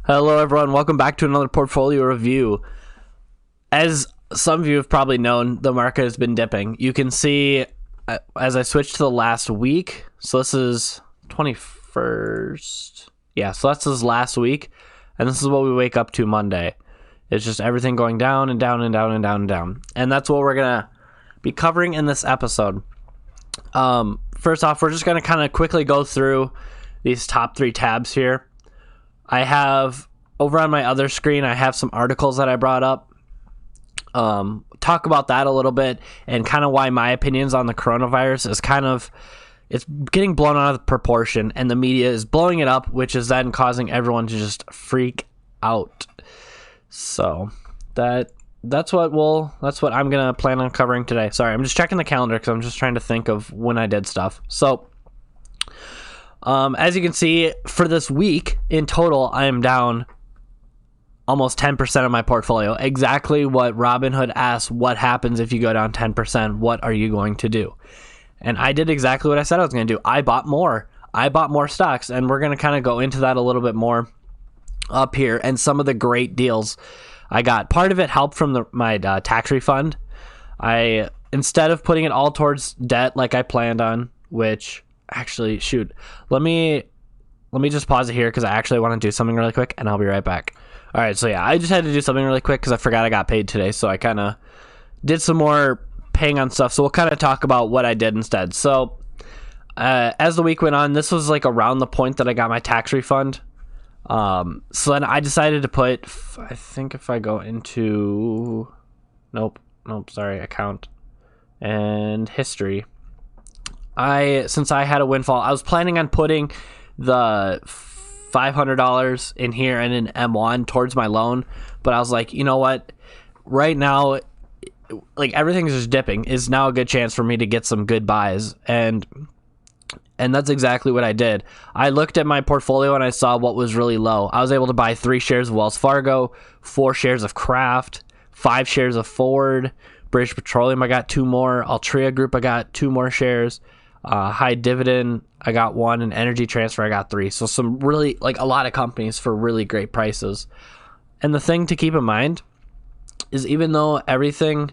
Hello, everyone. Welcome back to another portfolio review. As some of you have probably known, the market has been dipping. You can see as I switch to the last week. So this is 21st. Yeah, so that's this last week. And this is what we wake up to Monday. It's just everything going down and down and down and down and down. And that's what we're going to be covering in this episode. First off, we're just going to kind of quickly go through these top three tabs here. I have, over on my other screen, I have some articles that I brought up. Talk about that a little bit and kind of why my opinions on the coronavirus is it's getting blown out of proportion and the media is blowing it up, which is then causing everyone to just freak out. So that's what I'm going to plan on covering today. Sorry, I'm just checking the calendar because I'm just trying to think of when I did stuff. So as you can see, for this week in total, I am down almost 10% of my portfolio. Exactly what Robinhood asks, what happens if you go down 10%? What are you going to do? And I did exactly what I said I was going to do. I bought more stocks, and we're going to kind of go into that a little bit more up here and some of the great deals I got. Part of it helped from my tax refund. Instead of putting it all towards debt like I planned on, which... Actually, shoot. Let me just pause it here because I actually want to do something really quick, and I'll be right back. All right, so yeah, I just had to do something really quick because I forgot I got paid today, so I kind of did some more paying on stuff. So we'll kind of talk about what I did instead. So as the week went on, this was like around the point that I got my tax refund. So then I decided to put, I think if I go into, account and history. Since I had a windfall, I was planning on putting the $500 in here and in M1 towards my loan, but I was like, you know what? Right now, like everything's just dipping. Is now a good chance for me to get some good buys, and that's exactly what I did. I looked at my portfolio and I saw what was really low. I was able to buy 3 shares of Wells Fargo, 4 shares of Kraft, 5 shares of Ford, British Petroleum. I got 2 more. Altria Group. I got 2 more shares. High Dividend, I got 1, and Energy Transfer, I got 3. So some really, like a lot of companies for really great prices. And the thing to keep in mind is even though everything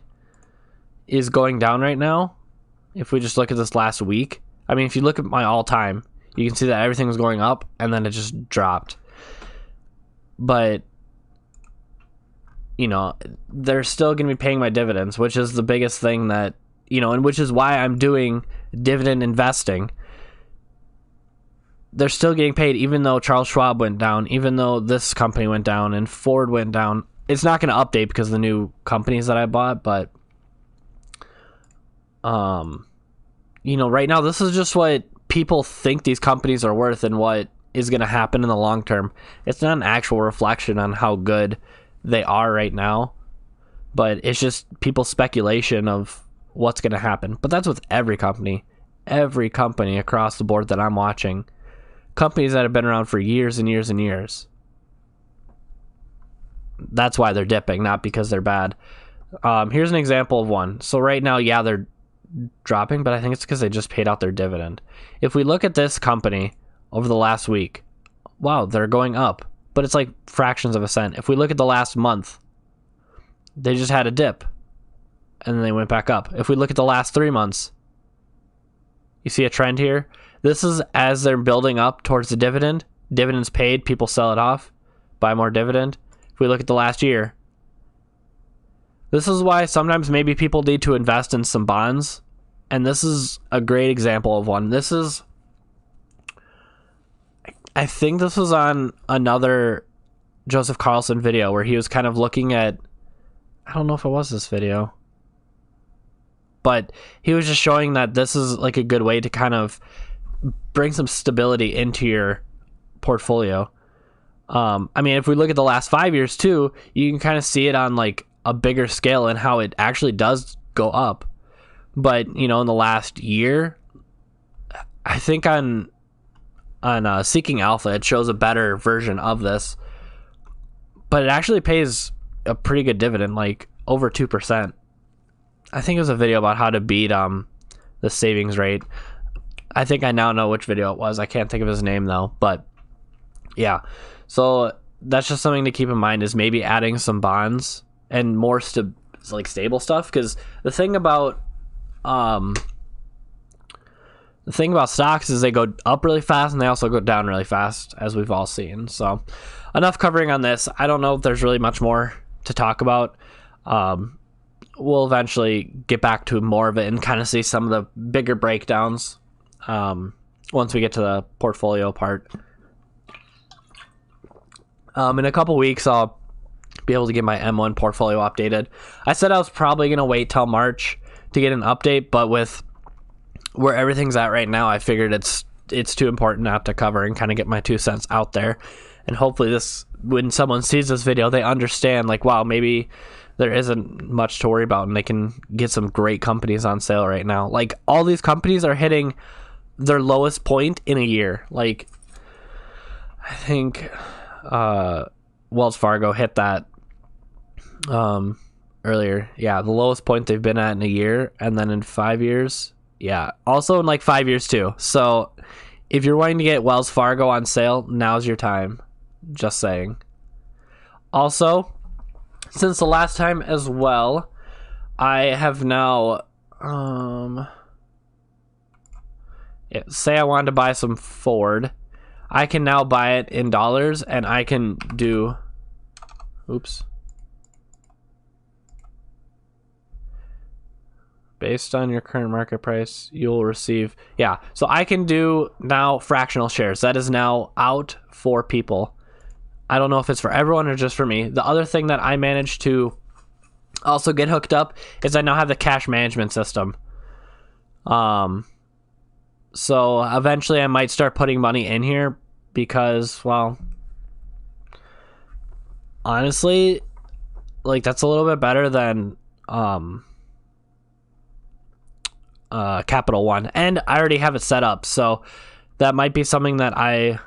is going down right now, if we just look at this last week, I mean, if you look at my all-time, you can see that everything was going up and then it just dropped. But, you know, they're still going to be paying my dividends, which is the biggest thing that, you know, and which is why I'm doing dividend investing. They're still getting paid, even though Charles Schwab went down, even though this company went down and Ford went down. It's not going to update because of the new companies that I bought, but, you know, right now, this is just what people think these companies are worth and what is going to happen in the long term. It's not an actual reflection on how good they are right now, but it's just people's speculation of what's going to happen. But that's with every company across the board that I'm watching. Companies that have been around for years and years and years. That's why they're dipping, not because they're bad. Here's an example of one. So right now, yeah, they're dropping, but I think it's because they just paid out their dividend. If we look at this company over the last week, wow, they're going up, but it's like fractions of a cent. If we look at the last month, they just had a dip and then they went back up. If we look at the last 3 months, you see a trend here. This is as they're building up towards the dividend. Dividends paid, people sell it off, buy more dividend. If we look at the last year, this is why sometimes maybe people need to invest in some bonds. And this is a great example of one. I think this was on another Joseph Carlson video where he was kind of looking at, I don't know if it was this video, but he was just showing that this is like a good way to kind of bring some stability into your portfolio. I mean, if we look at the last 5 years too, you can kind of see it on like a bigger scale and how it actually does go up. But, you know, in the last year, I think on Seeking Alpha, it shows a better version of this. But it actually pays a pretty good dividend, like over 2%. I think it was a video about how to beat the savings rate. I think I now know which video it was. I can't think of his name though, but yeah. So that's just something to keep in mind, is maybe adding some bonds and more stable stuff. Because the thing about stocks is they go up really fast and they also go down really fast, as we've all seen. So enough covering on this. I don't know if there's really much more to talk about. We'll eventually get back to more of it and kind of see some of the bigger breakdowns once we get to the portfolio part. In a couple weeks, I'll be able to get my M1 portfolio updated. I said I was probably going to wait till March to get an update, but with where everything's at right now, I figured it's too important not to cover and kind of get my 2 cents out there. And hopefully when someone sees this video, they understand, like, wow, maybe there isn't much to worry about and they can get some great companies on sale right now. Like, all these companies are hitting their lowest point in a year. Like, I think Wells Fargo hit that earlier. Yeah, the lowest point they've been at in a year, and then in 5 years. Yeah, also in like 5 years too. So if you're wanting to get Wells Fargo on sale, now's your time. Just saying. Also, since the last time as well, I have now say I wanted to buy some Ford. I can now buy it in dollars, and I can do based on your current market price, you'll receive, so I can do now fractional shares. That is now out for people. I don't know if it's for everyone or just for me. The other thing that I managed to also get hooked up is I now have the cash management system. So eventually I might start putting money in here because, well, honestly, like, that's a little bit better than Capital One, and I already have it set up, so that might be something that I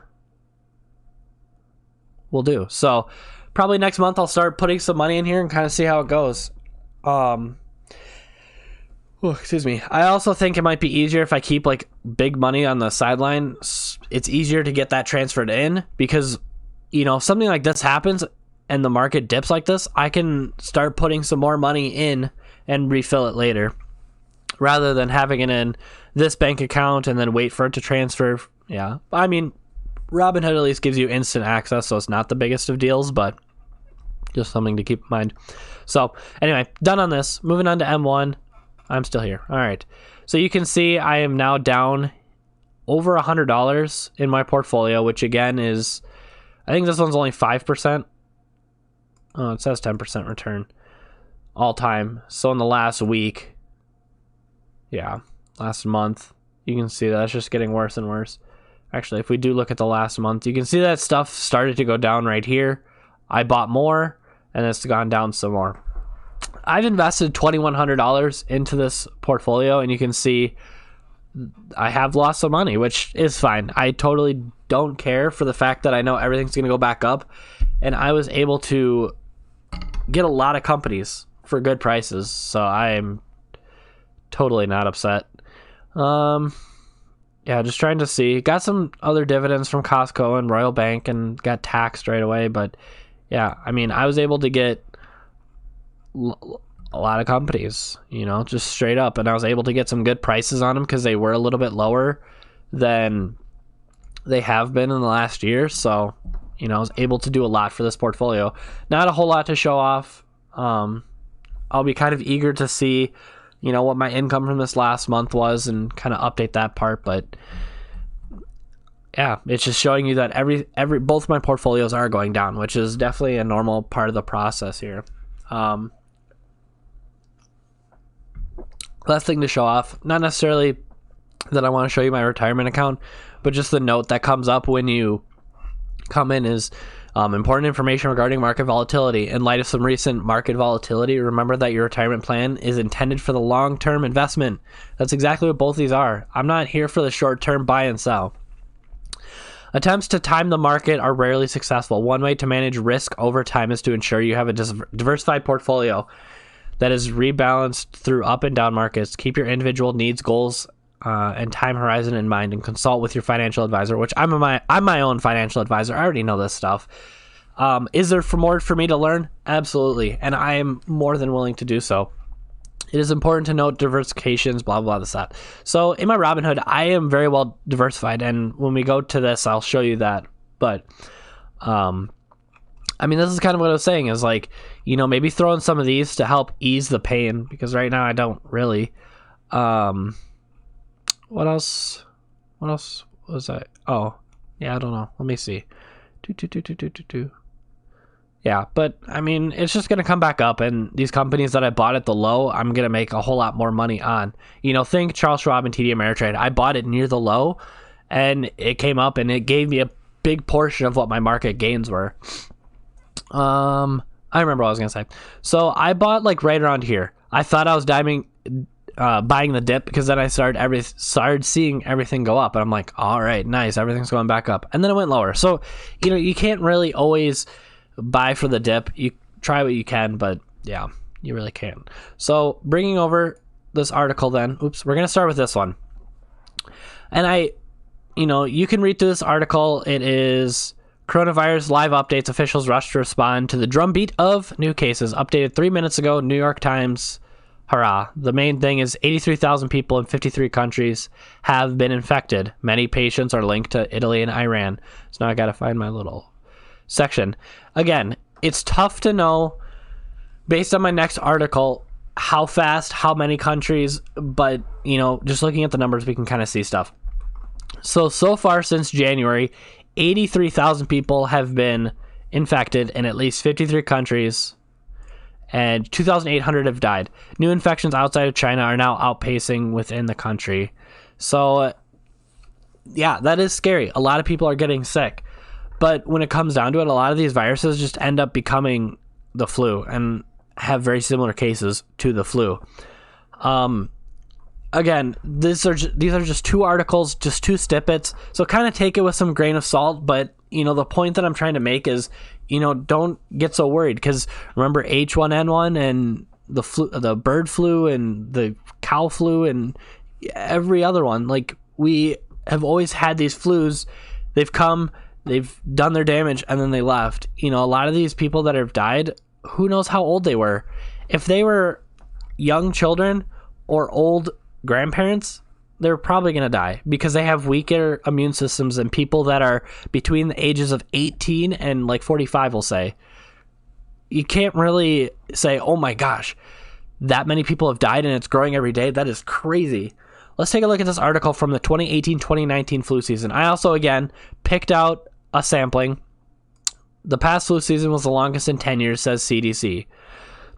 will do. So probably next month I'll start putting some money in here and kind of see how it goes. Excuse me. I also think it might be easier if I keep like big money on the sideline. It's easier to get that transferred in because, you know, if something like this happens and the market dips like this, I can start putting some more money in and refill it later, rather than having it in this bank account and then wait for it to transfer. Yeah. I mean, Robinhood at least gives you instant access, so it's not the biggest of deals, but just something to keep in mind. So anyway, done on this. Moving on to M1. I'm still here. All right. So you can see I am now down over $100 in my portfolio, which again is, I think this one's only 5%. Oh, it says 10% return all time. So in the last week, last month, you can see that's just getting worse and worse. Actually, if we do look at the last month, you can see that stuff started to go down right here. I bought more, and it's gone down some more. I've invested $2,100 into this portfolio, and you can see I have lost some money, which is fine. I totally don't care for the fact that I know everything's going to go back up, and I was able to get a lot of companies for good prices, so I'm totally not upset. Just trying to see. Got some other dividends from Costco and Royal Bank and got taxed right away, but yeah, I mean, I was able to get a lot of companies, you know, just straight up, and I was able to get some good prices on them because they were a little bit lower than they have been in the last year. So, you know, I was able to do a lot for this portfolio. Not a whole lot to show off. I'll be kind of eager to see, you know, what my income from this last month was and kind of update that part. But yeah, it's just showing you that both my portfolios are going down, which is definitely a normal part of the process here. Last thing to show off, not necessarily that I want to show you my retirement account, but just the note that comes up when you come in is important information regarding market volatility. In light of some recent market volatility, remember that your retirement plan is intended for the long-term investment. That's exactly what both these are. I'm not here for the short-term buy and sell. Attempts to time the market are rarely successful. One way to manage risk over time is to ensure you have a diversified portfolio that is rebalanced through up and down markets. Keep your individual needs, goals, and time horizon in mind, and consult with your financial advisor, which I'm my own financial advisor. I already know this stuff. Is there more for me to learn? Absolutely, and I am more than willing to do so. It is important to note diversifications, blah, blah, this, that. So in my Robinhood, I am very well diversified. And when we go to this, I'll show you that. But, I mean, this is kind of what I was saying is like, maybe throw in some of these to help ease the pain, because right now I don't really. What else was I? Oh, yeah, I don't know. Let me see. Yeah, but I mean, it's just going to come back up, and these companies that I bought at the low, I'm going to make a whole lot more money on. Think Charles Schwab and TD Ameritrade. I bought it near the low, and it came up, and it gave me a big portion of what my market gains were. I remember what I was going to say. So I bought like right around here. I thought I was buying the dip, because then I started seeing everything go up, and I'm like, all right, nice, everything's going back up, and then it went lower. So you can't really always buy for the dip. You try what you can, but yeah, you really can't. So bringing over this article then, we're going to start with this one. And you can read through this article. It is coronavirus live updates. Officials rush to respond to the drumbeat of new cases. Updated 3 minutes ago, New York Times. Hurrah. The main thing is 83,000 people in 53 countries have been infected. Many patients are linked to Italy and Iran. So now I got to find my little section. Again, it's tough to know based on my next article how fast, how many countries, but just looking at the numbers, we can kind of see stuff. So far since January, 83,000 people have been infected in at least 53 countries, and 2,800 have died. New infections outside of China are now outpacing within the country. So yeah, that is scary. A lot of people are getting sick. But when it comes down to it, a lot of these viruses just end up becoming the flu and have very similar cases to the flu. Again, these are just two articles, just two snippets. So kind of take it with some grain of salt. But the point that I'm trying to make is, don't get so worried, because remember H1N1 and the flu, the bird flu and the cow flu and every other one. Like, we have always had these flus. They've come. They've done their damage, and then they left. A lot of these people that have died, who knows how old they were. If they were young children or old grandparents, they're probably going to die because they have weaker immune systems than people that are between the ages of 18 and like 45, will say. You can't really say, oh my gosh, that many people have died and it's growing every day. That is crazy. Let's take a look at this article from the 2018-2019 flu season. I also, again, picked out a sampling. The past flu season was the longest in 10 years, says CDC.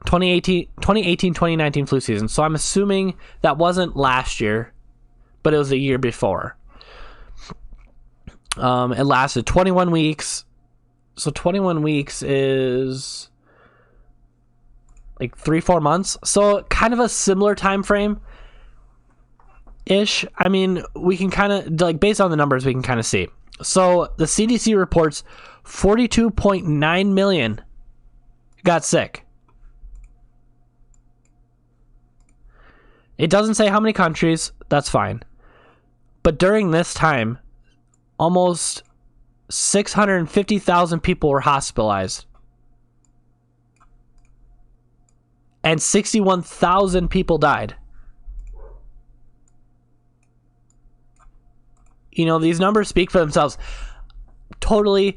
2018-2019 flu season. So I'm assuming that wasn't last year, but it was the year before. It lasted 21 weeks. So 21 weeks is like 3-4 months. So kind of a similar time frame ish. I mean, we can kind of, like, based on the numbers, we can kind of see. So the CDC reports 42.9 million got sick. It doesn't say how many countries. That's fine. But during this time, almost 650,000 people were hospitalized. And 61,000 people died. These numbers speak for themselves. Totally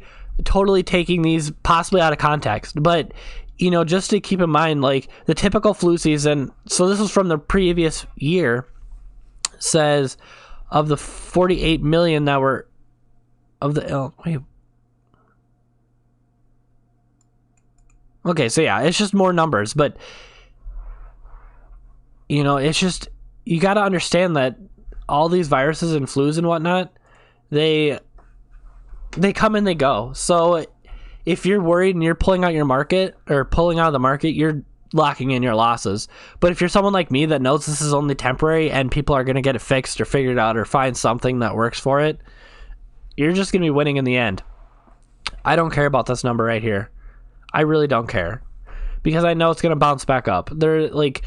taking these possibly out of context. But, just to keep in mind, like, the typical flu season, so this is from the previous year, says of the 48 million that were Okay, so yeah, it's just more numbers, but it's just, you got to understand that all these viruses and flus and whatnot, they come and they go. So if you're worried and you're pulling out of the market, you're locking in your losses. But if you're someone like me that knows this is only temporary and people are going to get it fixed or figured out or find something that works for it, you're just going to be winning in the end. I don't care about this number right here. I really don't care, because I know it's going to bounce back up. They're like,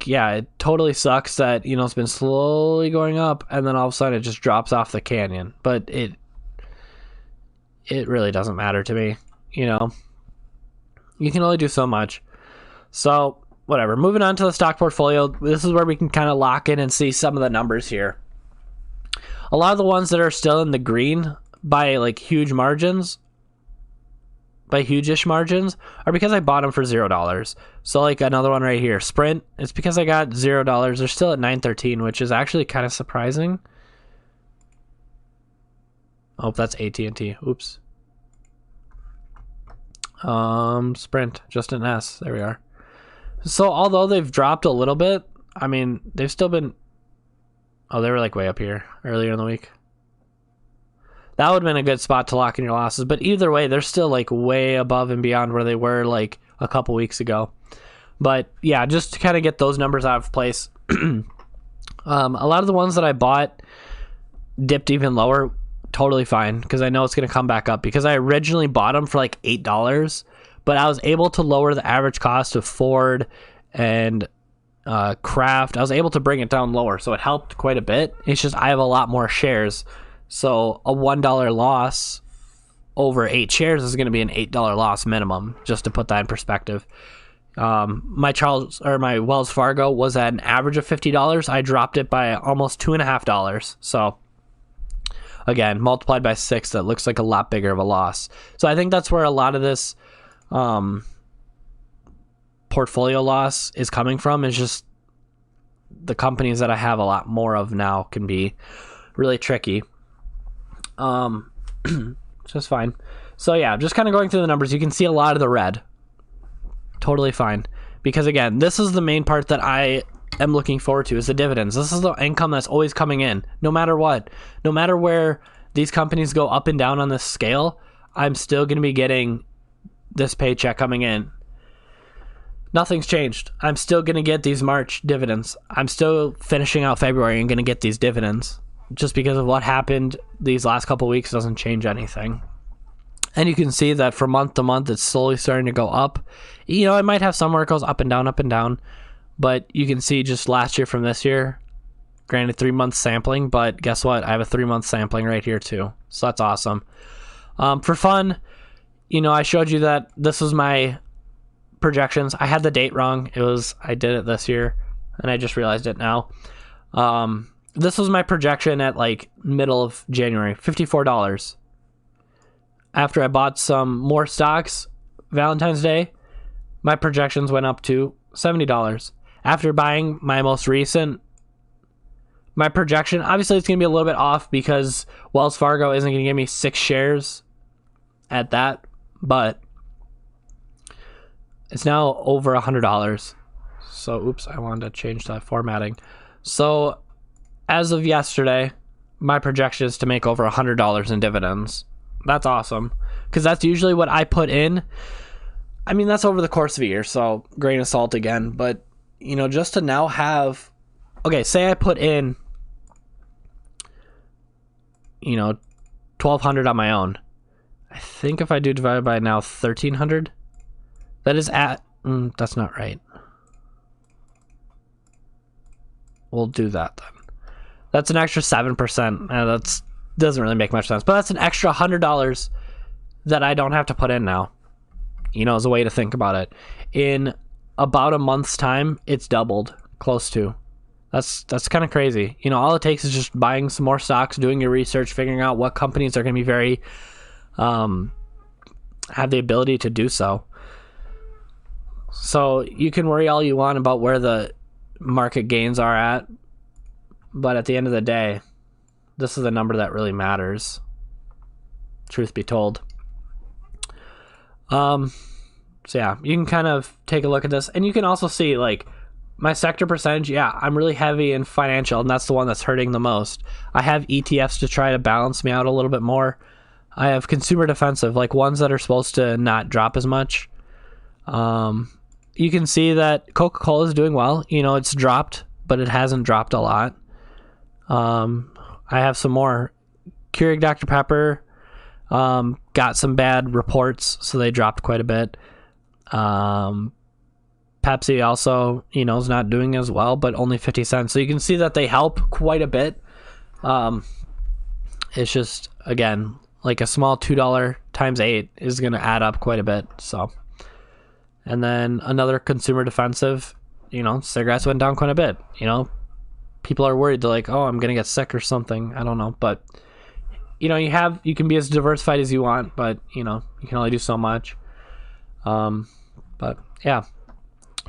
yeah, it totally sucks that, it's been slowly going up and then all of a sudden it just drops off the canyon. But it really doesn't matter to me. You know, you can only do so much. So whatever. Moving on to the stock portfolio. This is where we can kind of lock in and see some of the numbers here. A lot of the ones that are still in the green by like huge margins, by huge-ish margins, are because I bought them for $0. So like another one right here, Sprint, it's because I got $0. They're still at 9.13, which is actually kind of surprising. Oh, that's AT&T. Oops. Sprint, just an S. There we are. So although they've dropped a little bit, I mean, they've still been... Oh, they were like way up here earlier in the week. That would have been a good spot to lock in your losses. But either way, they're still like way above and beyond where they were like a couple weeks ago. But yeah, just to kind of get those numbers out of place. A lot of the ones that I bought dipped even lower. Totally fine, because I know it's going to come back up, because I originally bought them for like $8, but I was able to lower the average cost of Ford and Kraft. I was able to bring it down lower, so it helped quite a bit. It's just I have a lot more shares, so a $1 loss over 8 shares is going to be an $8 loss minimum, just to put that in perspective. My Wells Fargo was at an average of $50. I dropped it by almost $2.50, so again, multiplied by 6, that looks like a lot bigger of a loss. So I think that's where a lot of this portfolio loss is coming from, is just the companies that I have a lot more of now can be really tricky. Just fine. So yeah, just kind of going through the numbers, you can see a lot of the red. Totally fine. Because again, this is the main part that I am looking forward to, is the dividends. This is the income that's always coming in, no matter what. No matter where these companies go up and down on this scale, I'm still going to be getting this paycheck coming in. Nothing's changed. I'm still going to get these March dividends. I'm still finishing out February and going to get these dividends. Just because of what happened these last couple of weeks doesn't change anything. And you can see that from month to month, it's slowly starting to go up. You know, it might have somewhere it goes up and down. But you can see just last year from this year, granted 3 months sampling, but guess what? I have a 3-month sampling right here too. So that's awesome. For fun, you know, I showed you that this was my projections. I had the date wrong. I did it this year, and I just realized it now. This was my projection at like middle of January, $54. After I bought some more stocks, Valentine's Day, my projections went up to $70. After buying my most recent, my projection, obviously it's going to be a little bit off because Wells Fargo isn't going to give me 6 shares at that, but it's now over $100. So, oops, I wanted to change that formatting. So, as of yesterday, my projection is to make over $100 in dividends. That's awesome, because that's usually what I put in. I mean, that's over the course of a year, so grain of salt again. But, you know, just to now have... Okay, say I put in, you know, $1,200 on my own. I think if I do divide by now $1,300, that is at... that's not right. We'll do that then. That's an extra 7%. That doesn't really make much sense. But that's an extra $100 that I don't have to put in now. You know, as a way to think about it. In about a month's time, it's doubled. Close to. That's kind of crazy. You know, all it takes is just buying some more stocks, doing your research, figuring out what companies are going to be very... have the ability to do so. So you can worry all you want about where the market gains are at, but at the end of the day, this is the number that really matters, truth be told. So yeah, you can kind of take a look at this, and you can also see like my sector percentage. Yeah, I'm really heavy in financial, and that's the one that's hurting the most. I have ETFs to try to balance me out a little bit more. I have consumer defensive, like ones that are supposed to not drop as much. You can see that Coca-Cola is doing well. You know, it's dropped, but it hasn't dropped a lot. I have some more. Keurig Dr. Pepper got some bad reports, so they dropped quite a bit. Pepsi also, you know, is not doing as well, but only 50 cents. So you can see that they help quite a bit. It's just, again, like a small $2 times 8 is going to add up quite a bit. So, and then another consumer defensive, cigarettes went down quite a bit. People are worried. They're like, oh, I'm going to get sick or something. I don't know. But, you can be as diversified as you want, but, you can only do so much. But yeah.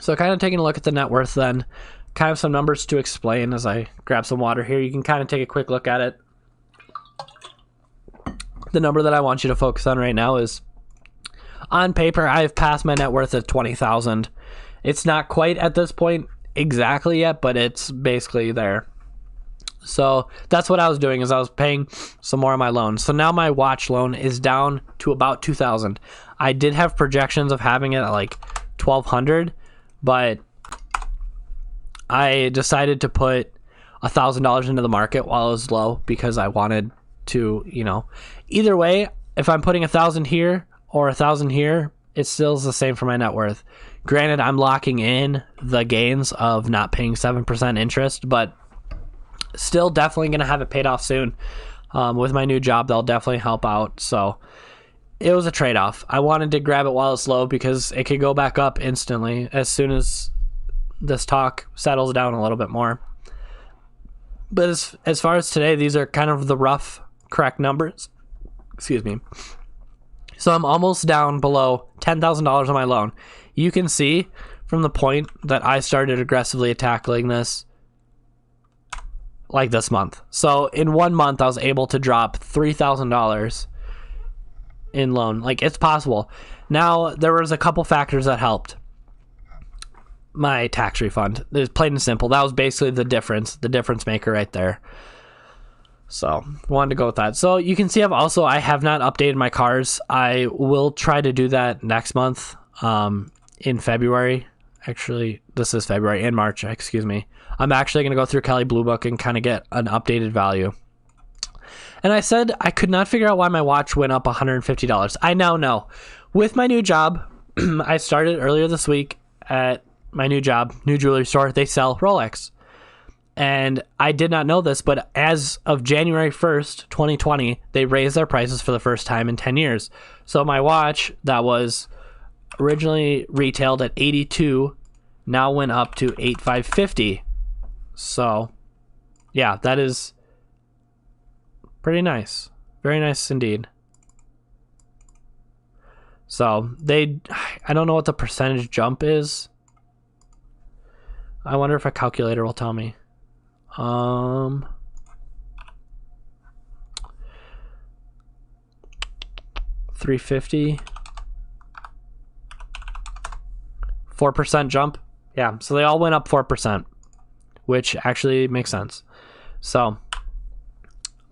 So kind of taking a look at the net worth then, kind of some numbers to explain as I grab some water here. You can kind of take a quick look at it. The number that I want you to focus on right now is, on paper, I've passed my net worth at $20,000. It's not quite at this point exactly yet, but it's basically there. So that's what I was doing, is I was paying some more on my loan. So now my watch loan is down to about $2,000. I did have projections of having it at like $1,200, but I decided to put $1,000 into the market while it was low because I wanted to, either way, if I'm putting 1,000 here or 1,000 here, it still is the same for my net worth. Granted, I'm locking in the gains of not paying 7% interest, but still definitely going to have it paid off soon. With my new job, they'll definitely help out. So it was a trade-off. I wanted to grab it while it's low because it could go back up instantly as soon as this talk settles down a little bit more. But as far as today, these are kind of the rough, correct numbers. Excuse me. So I'm almost down below $10,000 on my loan. You can see from the point that I started aggressively tackling this, like this month. So in 1 month, I was able to drop $3,000 in loan. Like, it's possible. Now, there was a couple factors that helped. My tax refund. It's plain and simple. That was basically the difference maker right there. So, wanted to go with that. So, you can see I have not updated my cars. I will try to do that next month, in February. Actually, this is February, in March, excuse me. I'm actually going to go through Kelley Blue Book and kind of get an updated value. And I said I could not figure out why my watch went up $150. I now know. With my new job, I started earlier this week at my new job, new jewelry store. They sell Rolex. And I did not know this, but as of January 1st, 2020, they raised their prices for the first time in 10 years. So my watch that was originally retailed at $82 now went up to $85.50. So, yeah, that is pretty nice. Very nice indeed. So, I don't know what the percentage jump is. I wonder if a calculator will tell me. 350. 4% jump. Yeah, so they all went up 4%, which actually makes sense. So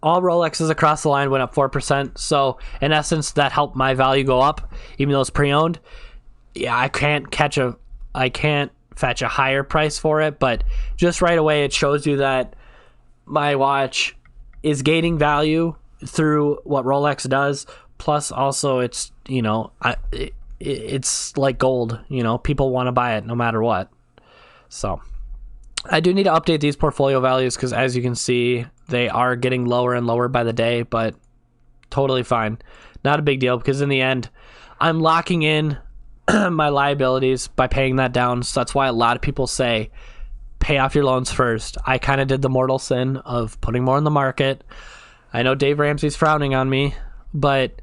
all Rolexes across the line went up 4%. So in essence, that helped my value go up, even though it's pre-owned. Yeah, I can't fetch a higher price for it, but just right away, it shows you that my watch is gaining value through what Rolex does. Plus, also, it's, it's like gold. People want to buy it no matter what. So I do need to update these portfolio values because, as you can see, they are getting lower and lower by the day, but totally fine. Not a big deal because in the end, I'm locking in my liabilities by paying that down. So that's why a lot of people say pay off your loans first. I kind of did the mortal sin of putting more in the market. I know Dave Ramsey's frowning on me, but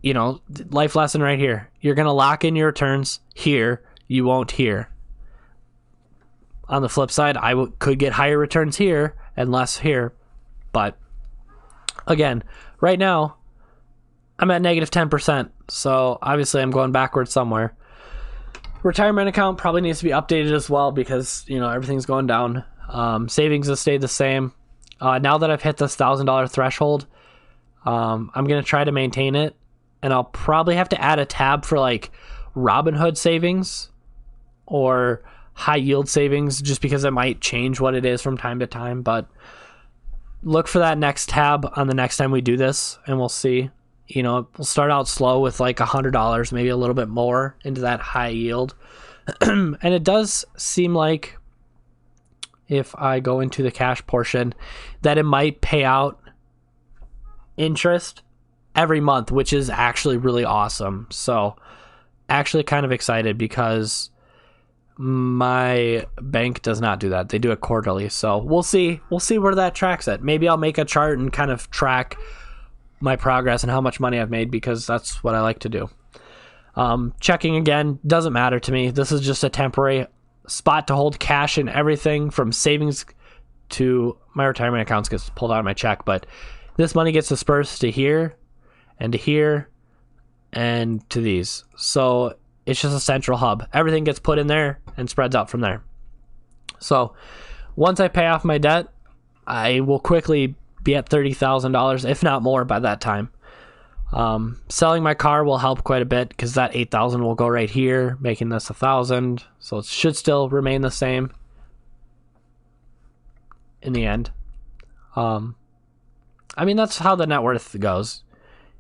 life lesson right here. You're going to lock in your returns here. You won't here. On the flip side, I could get higher returns here and less here. But again, right now, I'm at negative 10%. So obviously I'm going backwards somewhere. Retirement account probably needs to be updated as well because, everything's going down. Savings has stayed the same. Now that I've hit this $1,000 threshold, I'm going to try to maintain it. And I'll probably have to add a tab for like Robinhood savings or high yield savings just because it might change what it is from time to time. But look for that next tab on the next time we do this and we'll see. We'll start out slow with like $100, maybe a little bit more into that high yield. And it does seem like if I go into the cash portion that it might pay out interest every month, which is actually really awesome. So actually kind of excited because my bank does not do that. They do it quarterly. So we'll see where that tracks at. Maybe I'll make a chart and kind of track my progress and how much money I've made, because that's what I like to do. Checking again doesn't matter to me. This is just a temporary spot to hold cash and everything from savings to my retirement accounts gets pulled out of my check, but this money gets dispersed to here and to here and to these. So it's just a central hub. Everything gets put in there and spreads out from there. So once I pay off my debt, I will quickly be at $30,000, if not more by that time. Selling my car will help quite a bit because that $8,000 will go right here, making this $1,000. So it should still remain the same in the end. I mean, that's how the net worth goes,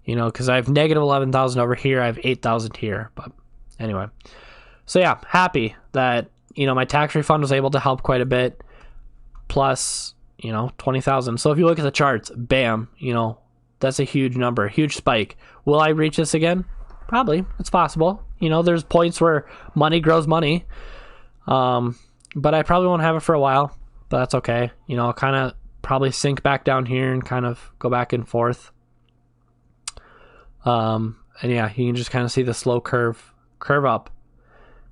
you know, because I have negative 11,000 over here. I have 8,000 here. But anyway, so yeah, happy that, you know, my tax refund was able to help quite a bit, plus, you know, 20,000. So if you look at the charts, bam, you know, that's a huge number, huge spike. Will I reach this again? Probably. It's possible. You know, there's points where money grows money. But I probably won't have it for a while, but that's okay. You know, I'll kind of probably sink back down here and kind of go back and forth. And yeah, you can just kind of see the slow curve up,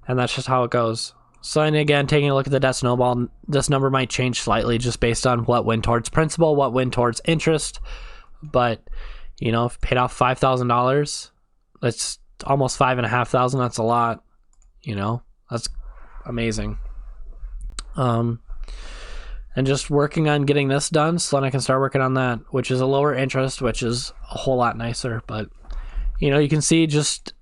and that's just how it goes. So, and again, taking a look at the debt snowball, this number might change slightly just based on what went towards principal, what went towards interest. But, you know, if I paid off $5,000, that's almost $5,500. That's a lot, you know, that's amazing. And just working on getting this done so then I can start working on that, which is a lower interest, which is a whole lot nicer. But, you know, you can see just,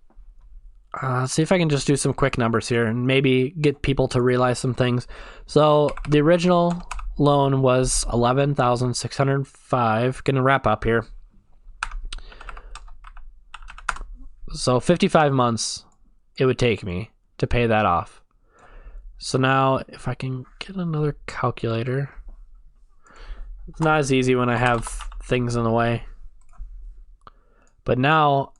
see if I can just do some quick numbers here and maybe get people to realize some things. So the original loan was $11,605. Gonna wrap up here. So 55 months it would take me to pay that off. So now if I can get another calculator. It's not as easy when I have things in the way. But now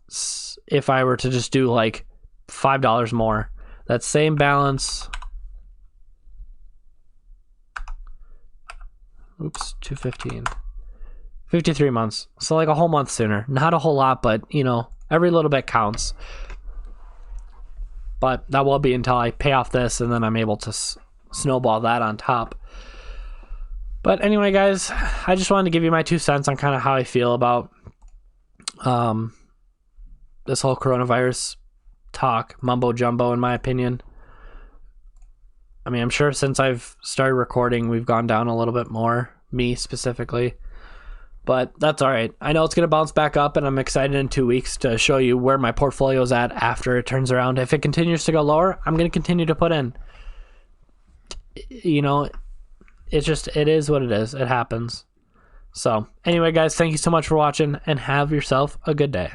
if I were to just do like $5 more, that same balance, oops, 215, 53 months. So like a whole month sooner. Not a whole lot, but you know, every little bit counts. But that will be until I pay off this and then I'm able to snowball that on top. But anyway, guys, I just wanted to give you my 2 cents on kind of how I feel about this whole coronavirus talk, mumbo jumbo, in my opinion. I mean, I'm sure since I've started recording, we've gone down a little bit more, me specifically. But that's all right. I know it's going to bounce back up, and I'm excited in 2 weeks to show you where my portfolio is at after it turns around. If it continues to go lower, I'm going to continue to put in. You know, it is what it is. It happens. So anyway, guys, thank you so much for watching, and have yourself a good day.